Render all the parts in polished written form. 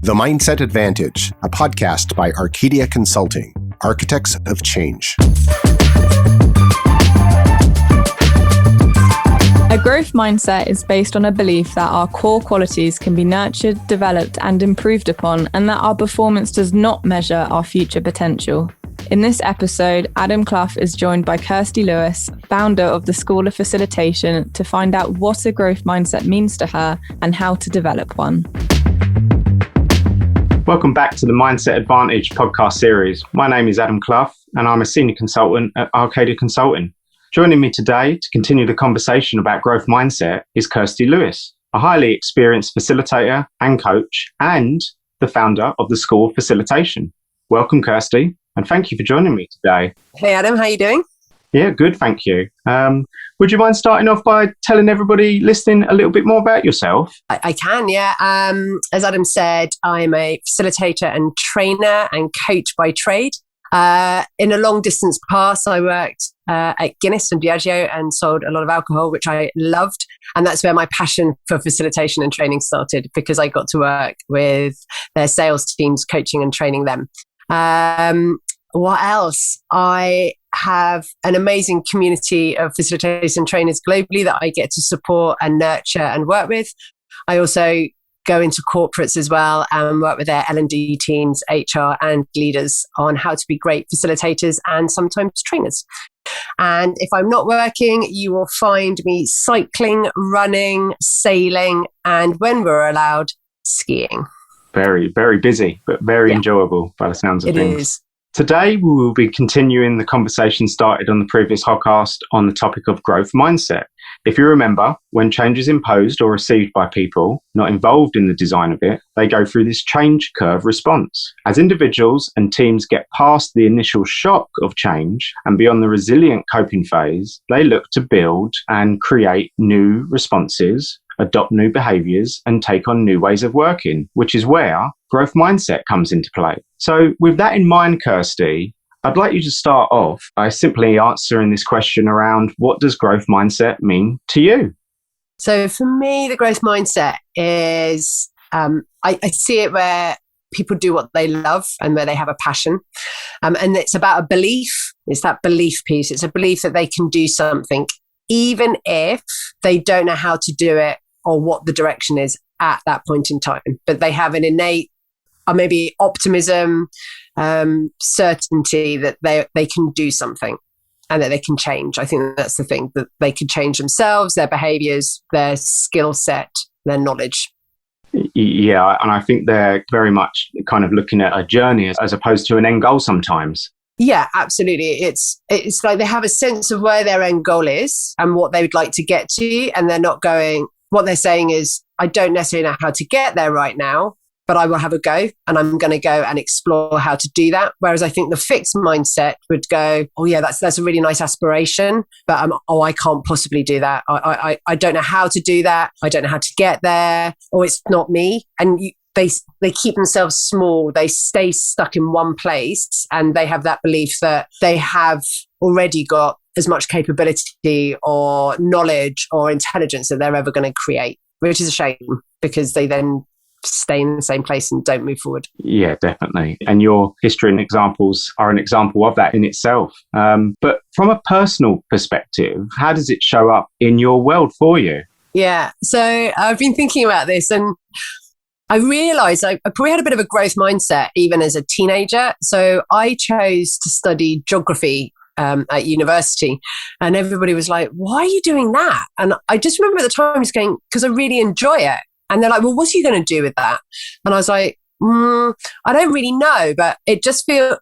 The Mindset Advantage, a podcast by Arcadia Consulting, architects of change. A growth mindset is based on a belief that our core qualities can be nurtured, developed, and improved upon, and that our performance does not measure our future potential. In this episode, Adam Clough is joined by Kirsty Lewis, founder of the School of Facilitation, to find out what a growth mindset means to her and how to develop one. Welcome back to the Mindset Advantage podcast series. My name is Adam Clough and I'm a senior consultant at Arcadia Consulting. Joining me today to continue the conversation about growth mindset is Kirsty Lewis, a highly experienced facilitator and coach and the founder of the School of Facilitation. Welcome, Kirsty, and thank you for joining me today. Hey, Adam, how are you doing? Yeah, good, thank you. Would you mind starting off by telling everybody listening a little bit more about yourself? I can, yeah. As Adam said, I'm a facilitator and trainer and coach by trade. In a long distance past, I worked at Guinness and Diageo and sold a lot of alcohol, which I loved. And that's where my passion for facilitation and training started, because I got to work with their sales teams, coaching and training them. What else? I have an amazing community of facilitation trainers globally that I get to support and nurture and work with. I also go into corporates as well and work with their L&D teams, HR and leaders on how to be great facilitators and sometimes trainers. And if I'm not working, you will find me cycling, running, sailing, and when we're allowed, skiing. Very, very busy, but very enjoyable by the sounds of things. It is. Today, we will be continuing the conversation started on the previous podcast on the topic of growth mindset. If you remember, when change is imposed or received by people not involved in the design of it, they go through this change curve response. As individuals and teams get past the initial shock of change and beyond the resilient coping phase, they look to build and create new responses, adopt new behaviours and take on new ways of working, which is where growth mindset comes into play. So with that in mind, Kirsty, I'd like you to start off by simply answering this question around what does growth mindset mean to you? So for me, the growth mindset is, I see it where people do what they love and where they have a passion. And it's about a belief. It's that belief piece. It's a belief that they can do something, even if they don't know how to do it or what the direction is at that point in time. But they have an innate, or maybe optimism, certainty that they can do something and that they can change. I think that's the thing, that they can change themselves, their behaviors, their skill set, their knowledge. Yeah, and I think they're very much kind of looking at a journey as opposed to an end goal sometimes. Yeah, absolutely. It's like they have a sense of where their end goal is and what they would like to get to, and they're not going, what they're saying is, I don't necessarily know how to get there right now, but I will have a go and I'm going to go and explore how to do that. Whereas I think the fixed mindset would go, oh yeah, that's a really nice aspiration, but I can't possibly do that. I don't know how to do that. I don't know how to get there, or it's not me. And they keep themselves small. They stay stuck in one place and they have that belief that they have already got as much capability or knowledge or intelligence that they're ever going to create, which is a shame because they then stay in the same place and don't move forward. Yeah, definitely. And your history and examples are an example of that in itself. But from a personal perspective, how does it show up in your world for you? Yeah, so I've been thinking about this and I realised I probably had a bit of a growth mindset even as a teenager. So I chose to study geography at university, and everybody was like, why are you doing that? And I just remember at the time just going, because I really enjoy it. And they're like, well, what are you going to do with that? And I was like, I don't really know, but it just I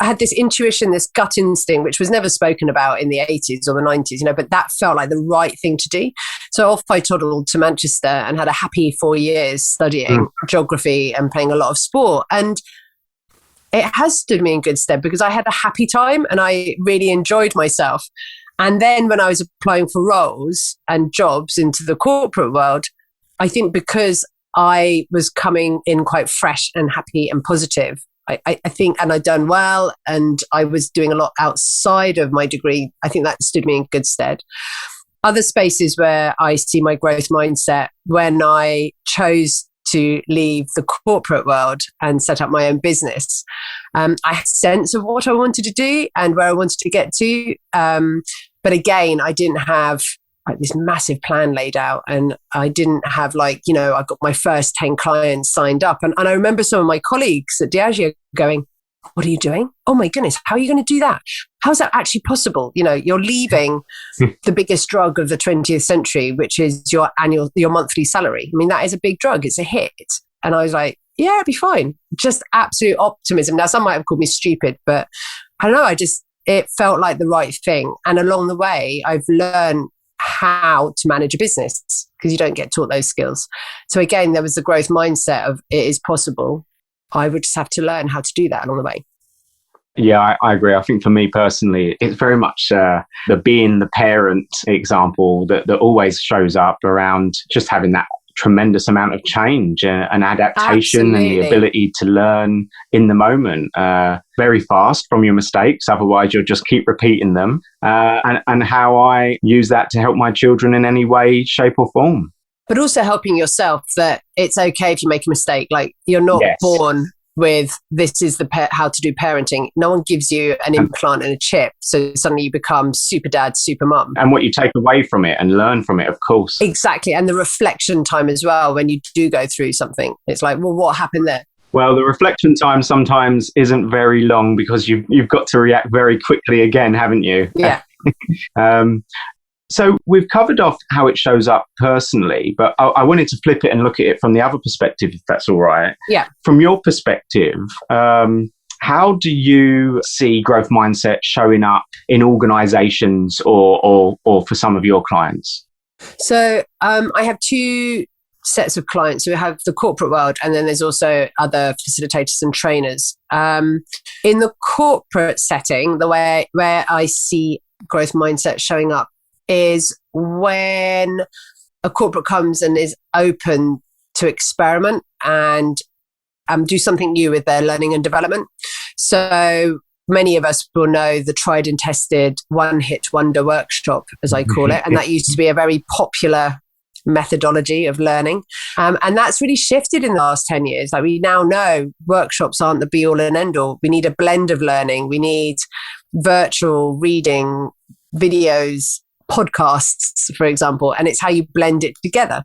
had this intuition, this gut instinct, which was never spoken about in the 80s or the 90s, but that felt like the right thing to do. So off I toddled to Manchester and had a happy 4 years studying geography and playing a lot of sport. And it has stood me in good stead because I had a happy time and I really enjoyed myself. And then when I was applying for roles and jobs into the corporate world, I think because I was coming in quite fresh and happy and positive, I think, and I'd done well and I was doing a lot outside of my degree, I think that stood me in good stead. Other spaces where I see my growth mindset, when I chose to leave the corporate world and set up my own business, I had a sense of what I wanted to do and where I wanted to get to. But again, I didn't have like this massive plan laid out, and I didn't have I got my first 10 clients signed up. And I remember some of my colleagues at Diageo going, "What are you doing? Oh my goodness, how are you going to do that? How's that actually possible? You're leaving the biggest drug of the 20th century, which is your monthly salary. I mean, that is a big drug. It's a hit." And I was like, yeah, it'll be fine. Just absolute optimism. Now, some might have called me stupid, but I don't know. It felt like the right thing. And along the way, I've learned how to manage a business, because you don't get taught those skills. So again, there was the growth mindset of it is possible. I would just have to learn how to do that along the way. Yeah, I agree. I think for me personally, it's very much the being the parent example that always shows up around just having that tremendous amount of change and adaptation. Absolutely. And the ability to learn in the moment very fast from your mistakes. Otherwise, you'll just keep repeating them. And how I use that to help my children in any way, shape or form. But also helping yourself that it's okay if you make a mistake. Like, you're not born with this is how to do parenting. No one gives you an implant and a chip, so suddenly you become super dad, super mum. And what you take away from it and learn from it, of course. Exactly. And the reflection time as well, when you do go through something. It's like, well, what happened there? Well, the reflection time sometimes isn't very long, because you've got to react very quickly again, haven't you? Yeah. So we've covered off how it shows up personally, but I wanted to flip it and look at it from the other perspective, if that's all right. Yeah. From your perspective, how do you see growth mindset showing up in organizations or for some of your clients? So I have two sets of clients. So we have the corporate world, and then there's also other facilitators and trainers. In the corporate setting, the way where I see growth mindset showing up is when a corporate comes and is open to experiment and do something new with their learning and development. So many of us will know the tried and tested one-hit wonder workshop, as I call it. And that used to be a very popular methodology of learning. And that's really shifted in the last 10 years. Like, we now know workshops aren't the be all and end all. We need a blend of learning. We need virtual reading, videos, podcasts, for example, and it's how you blend it together.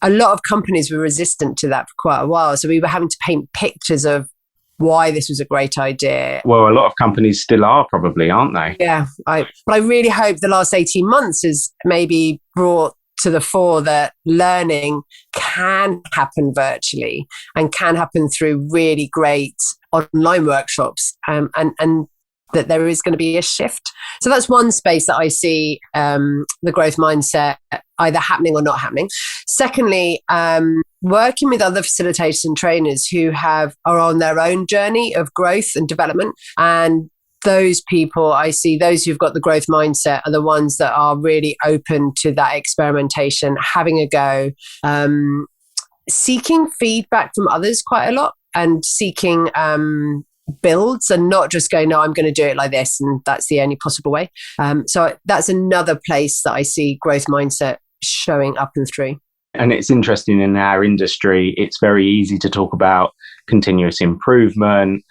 A lot of companies were resistant to that for quite a while. So we were having to paint pictures of why this was a great idea. Well, a lot of companies still are, probably, aren't they? Yeah. But I really hope the last 18 months has maybe brought to the fore that learning can happen virtually and can happen through really great online workshops, and that there is going to be a shift. So that's one space that I see the growth mindset either happening or not happening. Secondly, working with other facilitators and trainers who are on their own journey of growth and development. And those people, I see those who've got the growth mindset are the ones that are really open to that experimentation, having a go, seeking feedback from others quite a lot, and seeking builds, and not just going, no, I'm going to do it like this and that's the only possible way. So that's another place that I see growth mindset showing up and through. And it's interesting, in our industry, it's very easy to talk about continuous improvement,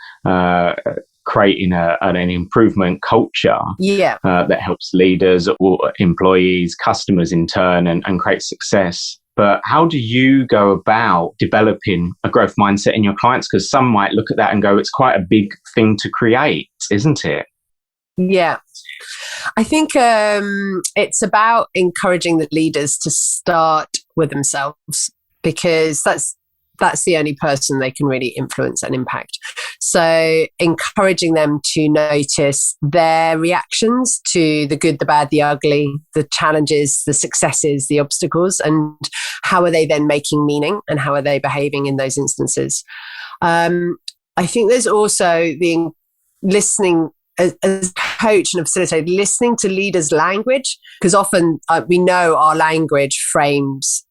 creating an improvement culture that helps leaders or employees, customers in turn, and create success. But how do you go about developing a growth mindset in your clients? Because some might look at that and go, it's quite a big thing to create, isn't it? Yeah. I think it's about encouraging the leaders to start with themselves, because that's the only person they can really influence and impact. So encouraging them to notice their reactions to the good, the bad, the ugly, the challenges, the successes, the obstacles, and how are they then making meaning and how are they behaving in those instances. I think there's also the listening as a coach and a facilitator, listening to leaders' language, because often we know our language frames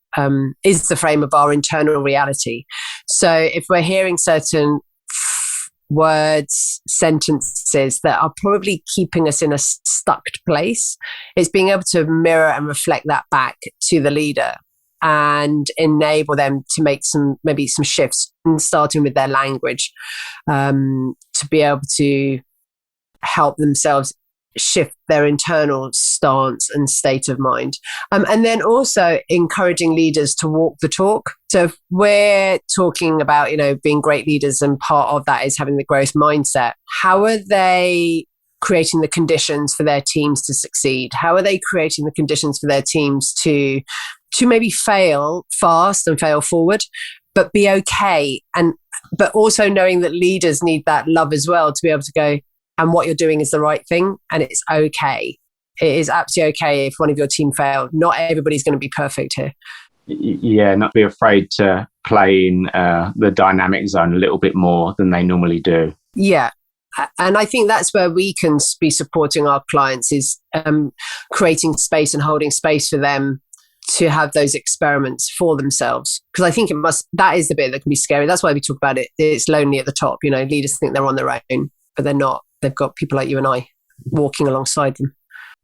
is the frame of our internal reality. So if we're hearing certain words, sentences that are probably keeping us in a stuck place, it's being able to mirror and reflect that back to the leader and enable them to make some shifts, starting with their language, to be able to help themselves shift their internal stance and state of mind. And then also encouraging leaders to walk the talk. So if we're talking about, being great leaders, and part of that is having the growth mindset, how are they creating the conditions for their teams to succeed? How are they creating the conditions for their teams to maybe fail fast and fail forward, but be okay? But also knowing that leaders need that love as well, to be able to go, and what you're doing is the right thing, and it's okay. It is absolutely okay if one of your team failed. Not everybody's going to be perfect here. Yeah, not be afraid to play in the dynamic zone a little bit more than they normally do. Yeah. And I think that's where we can be supporting our clients, is creating space and holding space for them to have those experiments for themselves. Because I think that is the bit that can be scary. That's why we talk about it. It's lonely at the top. Leaders think they're on their own, but they're not. They've got people like you and I walking alongside them.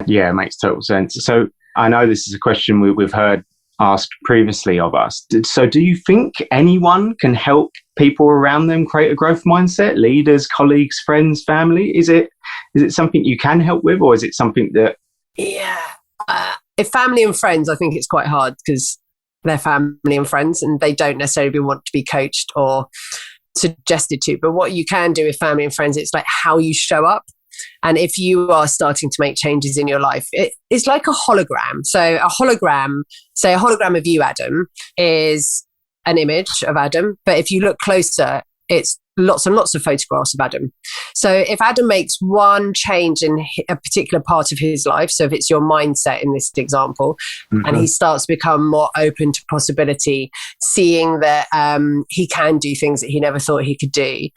Yeah, it makes total sense. So I know this is a question we've heard asked previously of us. So do you think anyone can help people around them create a growth mindset? Leaders, colleagues, friends, family? Is it something you can help with, or is it something that... Yeah. If family and friends, I think it's quite hard, because they're family and friends and they don't necessarily want to be coached or suggested to. But what you can do with family and friends, it's like how you show up. And if you are starting to make changes in your life, it's like a hologram. So a hologram of you, Adam, is an image of Adam. But if you look closer, it's lots and lots of photographs of Adam. So if Adam makes one change in a particular part of his life, so if it's your mindset in this example, and he starts to become more open to possibility, seeing that he can do things that he never thought he could do,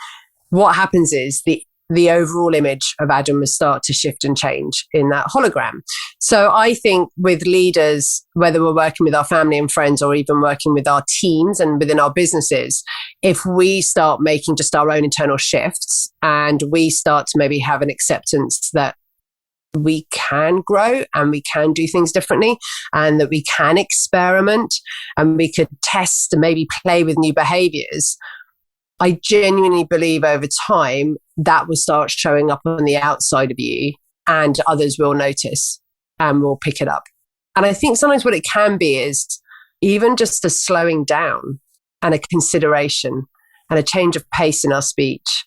what happens is the overall image of Adam will start to shift and change in that hologram. So I think with leaders, whether we're working with our family and friends or even working with our teams and within our businesses, if we start making just our own internal shifts, and we start to maybe have an acceptance that we can grow and we can do things differently, and that we can experiment and we could test and maybe play with new behaviors, I genuinely believe over time that will start showing up on the outside of you, and others will notice and will pick it up. And I think sometimes what it can be is even just a slowing down and a consideration and a change of pace in our speech,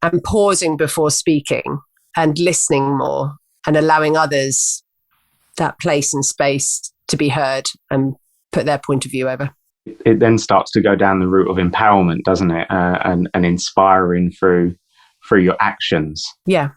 and pausing before speaking and listening more and allowing others that place and space to be heard and put their point of view over. It then starts to go down the route of empowerment, doesn't it? And inspiring through your actions. Yeah,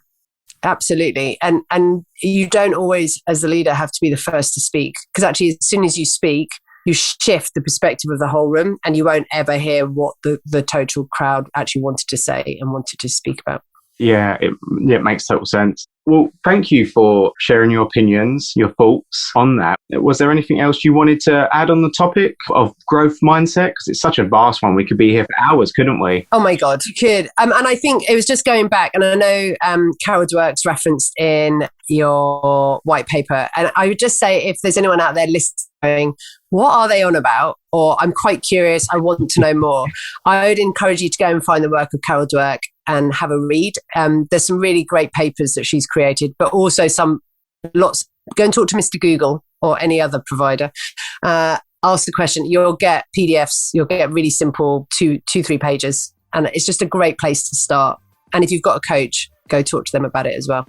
absolutely. And you don't always, as a leader, have to be the first to speak, because actually as soon as you speak, you shift the perspective of the whole room, and you won't ever hear what the total crowd actually wanted to say and wanted to speak about. Yeah, it makes total sense. Well, thank you for sharing your opinions, your thoughts on that. Was there anything else you wanted to add on the topic of growth mindset? Because it's such a vast one. We could be here for hours, couldn't we? Oh my God, you could. And I think it was just going back, and I know Carol Dweck's referenced in your white paper. And I would just say, if there's anyone out there listening, what are they on about? Or I'm quite curious, I want to know more. I would encourage you to go and find the work of Carol Dweck and have a read. There's some really great papers that she's created, but also lots. Go and talk to Mr. Google or any other provider. Ask the question. You'll get PDFs. You'll get really simple 2-3 pages. And it's just a great place to start. And if you've got a coach, go talk to them about it as well.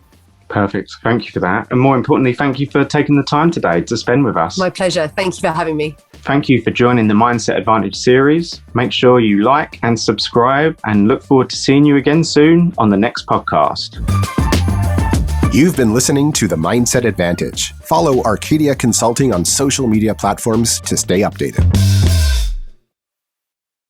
Perfect. Thank you for that. And more importantly, thank you for taking the time today to spend with us. My pleasure. Thank you for having me. Thank you for joining the Mindset Advantage series. Make sure you like and subscribe, and look forward to seeing you again soon on the next podcast. You've been listening to the Mindset Advantage. Follow Arcadia Consulting on social media platforms to stay updated.